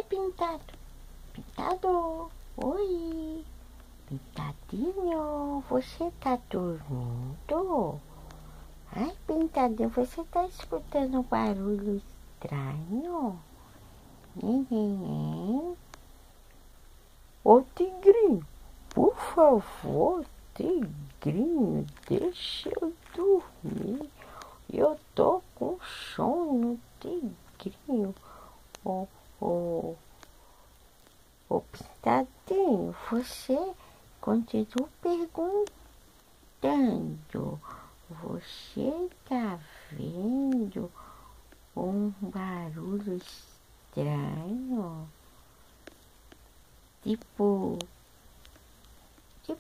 Oi, Pintado. Pintado. Oi. Pintadinho, você tá dormindo? Ai, Pintadinho, você tá escutando um barulho estranho? Ô, Tigrinho, por favor, Tigrinho, deixa eu dormir. Eu tô com sono, Tigrinho. Ô, Pintadinho, você continua perguntando. Você tá vendo um barulho estranho? Tipo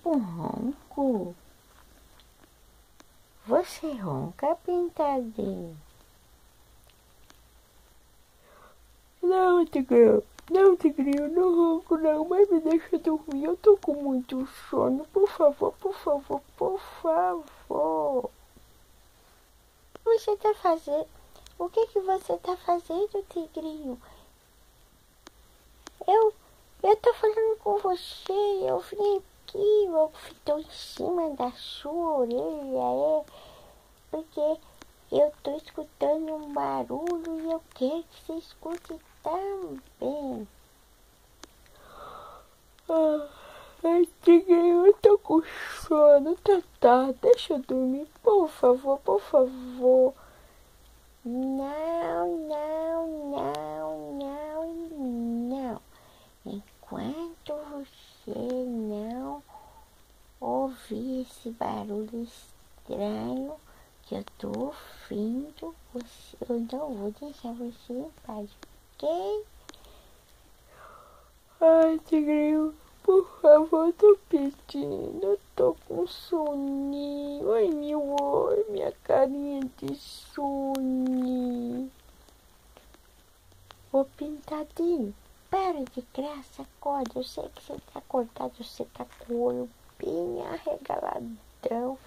um ronco? Você ronca, Pintadinho? Não, Tigrinho. Não, Tigrinho, não ronco não, mas me deixa dormir. Eu tô com muito sono. Por favor, por favor, por favor. Você tá fazendo? O que você tá fazendo, Tigrinho? Eu tô falando com você. Eu vim aqui, eu tô em cima da sua orelha, porque eu tô escutando um barulho e eu quero que você escute também. Ai, Tigrinho, eu tô com sono, tá, deixa eu dormir, por favor, por favor. Não. Enquanto você não ouvir esse barulho estranho que eu tô ouvindo, eu não vou deixar você em paz, ok? Ai, Tigrinho, por favor, tô pedindo, eu tô com soninho. Ai, meu olho, minha carinha de sono. Ô, Pintadinho, para de graça, acorda. Eu sei que você tá acordado, você tá com o olho bem arregaladão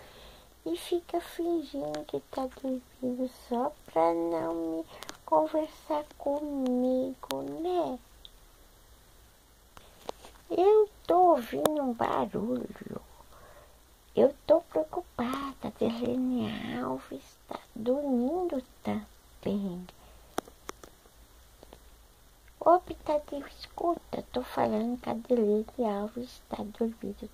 e fica fingindo que tá dormindo só pra não me conversar comigo, né? Eu tô ouvindo um barulho. Eu tô preocupada. A Deilane Alves tá dormindo também. Ô, Pintadinho, escuta, tô falando que a Deilane Alves tá dormindo